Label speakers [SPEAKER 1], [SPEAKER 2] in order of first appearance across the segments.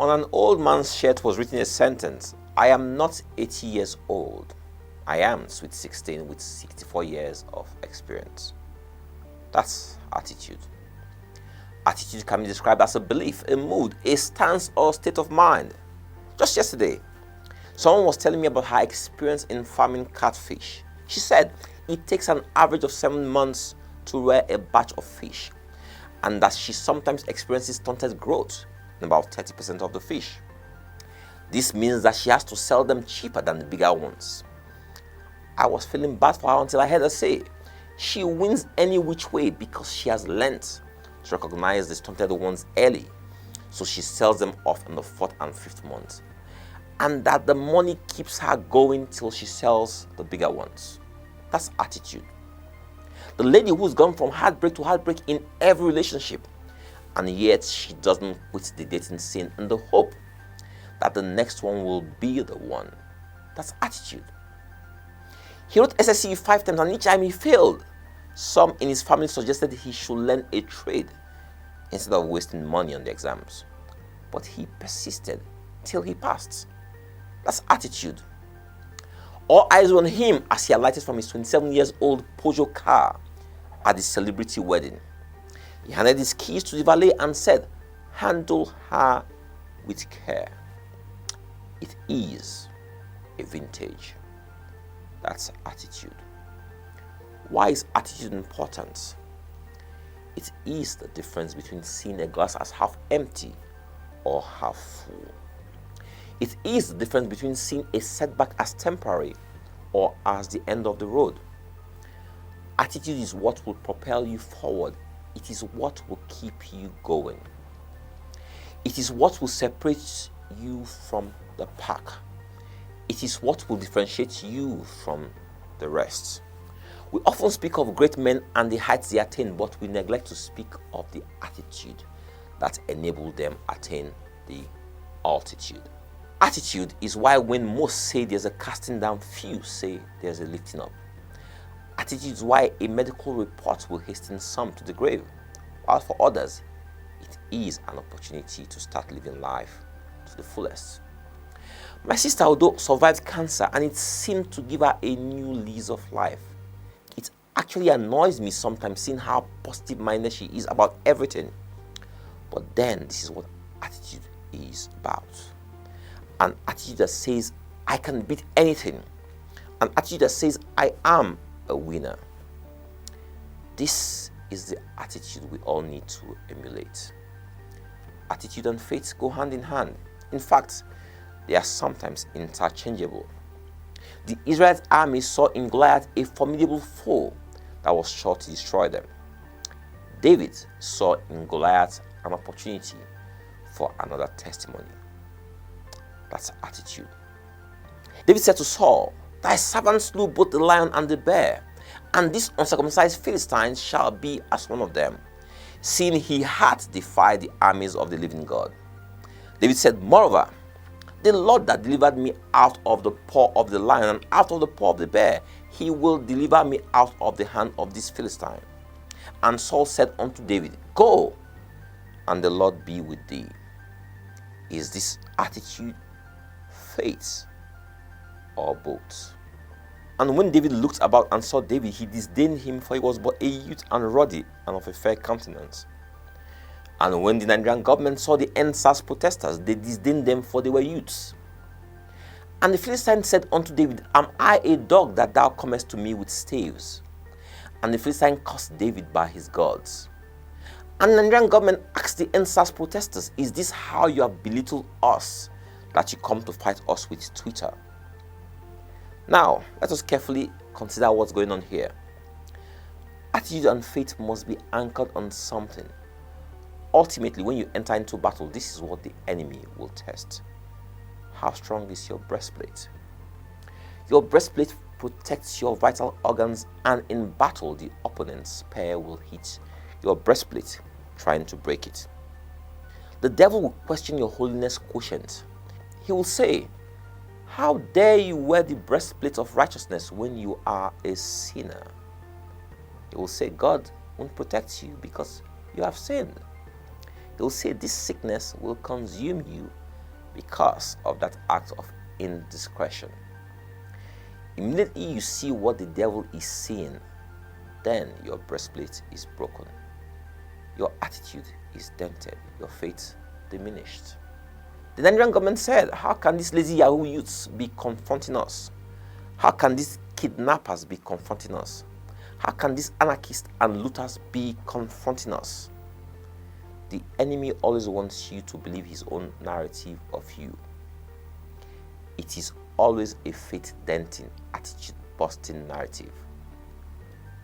[SPEAKER 1] On an old man's shirt was written a sentence, "I am not 80 years old. I am sweet 16 with 64 years of experience." That's attitude. Attitude can be described as a belief, a mood, a stance or state of mind. Just yesterday, someone was telling me about her experience in farming catfish. She said it takes an average of 7 months to rear a batch of fish, and that she sometimes experiences stunted growth in about 30% of the fish. This means that she has to sell them cheaper than the bigger ones. I was feeling bad for her until I heard her say she wins any which way because she has learnt to recognize the stunted ones early, so she sells them off in the 4th and 5th month, and that the money keeps her going till she sells the bigger ones. That's attitude. The lady who's gone from heartbreak to heartbreak in every relationship, and yet she doesn't quit the dating scene in the hope that the next one will be the one. That's attitude. He wrote SSC 5 times and each time he failed. Some in his family suggested he should learn a trade instead of wasting money on the exams. But he persisted till he passed. That's attitude. All eyes were on him as he alighted from his 27 years old Peugeot car at the celebrity wedding. He handed his keys to the valet and said, "Handle her with care." It is a vintage. That's attitude. Why is attitude important? It is the difference between seeing a glass as half empty or half full. It is the difference between seeing a setback as temporary or as the end of the road. Attitude is what will propel you forward. It is what will keep you going. It is what will separate you from the pack. It is what will differentiate you from the rest. We often speak of great men and the heights they attain, but we neglect to speak of the attitude that enabled them attain the altitude. Attitude is why when most say there's a casting down, few say there's a lifting up. Attitude is why a medical report will hasten some to the grave, while for others, it is an opportunity to start living life to the fullest. My sister, although survived cancer and it seemed to give her a new lease of life, it actually annoys me sometimes seeing how positive-minded she is about everything. But then, this is what attitude is about. An attitude that says, "I can beat anything." An attitude that says, "I am a winner." This is the attitude we all need to emulate. Attitude and faith go hand in hand. In fact, they are sometimes interchangeable. The Israelite army saw in Goliath a formidable foe that was sure to destroy them. David saw in Goliath an opportunity for another testimony. That's attitude. David said to Saul, "Thy servant slew both the lion and the bear, and this uncircumcised Philistine shall be as one of them, seeing he hath defied the armies of the living God." David said, "Moreover, the Lord that delivered me out of the paw of the lion and out of the paw of the bear, he will deliver me out of the hand of this Philistine." And Saul said unto David, "Go, and the Lord be with thee." Is this attitude faith or both? And when David looked about and saw David, he disdained him, for he was but a youth and ruddy and of a fair countenance. And when the Nigerian government saw the END SARS protesters, they disdained them, for they were youths. And the Philistine said unto David, "Am I a dog that thou comest to me with staves?" And the Philistine cursed David by his gods. And the Nigerian government asked the END SARS protesters, "Is this how you have belittled us, that you come to fight us with Twitter?" Now, let us carefully consider what's going on here. Attitude and faith must be anchored on something. Ultimately, when you enter into battle, this is what the enemy will test. How strong is your breastplate? Your breastplate protects your vital organs, and in battle, the opponent's spear will hit your breastplate, trying to break it. The devil will question your holiness quotient. He will say, "How dare you wear the breastplate of righteousness when you are a sinner?" He will say, "God won't protect you because you have sinned." He will say, "This sickness will consume you because of that act of indiscretion. Immediately you see what the devil is seeing, then your breastplate is broken. Your attitude is dented, your faith diminished. The Nigerian government said, how can these lazy Yahoo youths be confronting us? How can these kidnappers be confronting us? How can these anarchists and looters be confronting us? The enemy always wants you to believe his own narrative of you. It is always a faith-denting, attitude-busting narrative.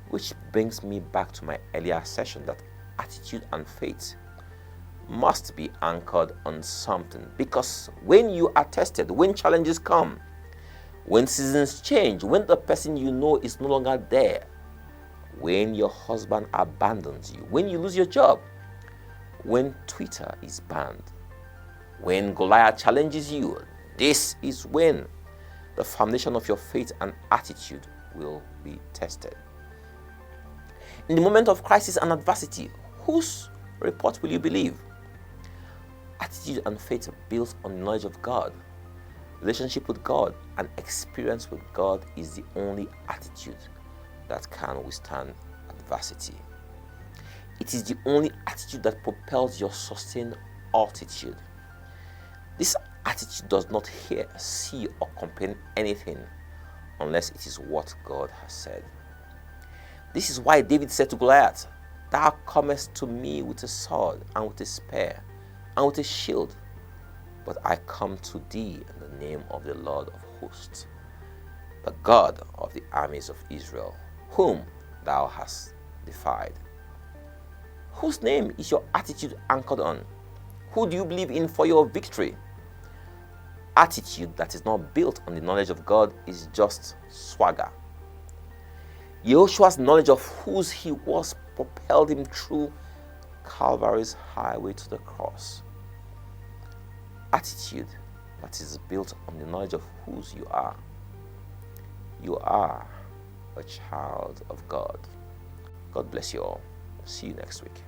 [SPEAKER 1] Which brings me back to my earlier session that attitude and faith must be anchored on something, because when you are tested, when challenges come, when seasons change, when the person you know is no longer there, when your husband abandons you, when you lose your job, when Twitter is banned, when Goliath challenges you, this is when the foundation of your faith and attitude will be tested. In the moment of crisis and adversity, whose report will you believe? Attitude and faith built on knowledge of God, relationship with God, and experience with God is the only attitude that can withstand adversity. It is the only attitude that propels your sustained altitude. This attitude does not hear, see, or comprehend anything unless it is what God has said. This is why David said to Goliath, "Thou comest to me with a sword and with a spear and with a shield, but I come to thee in the name of the Lord of hosts, the God of the armies of Israel, whom thou hast defied." Whose name is your attitude anchored on? Who do you believe in for your victory? Attitude that is not built on the knowledge of God is just swagger. Yehoshua's knowledge of whose he was propelled him through Calvary's highway to the cross. Attitude that is built on the knowledge of whose you are. You are a child of God. God bless you all. See you next week.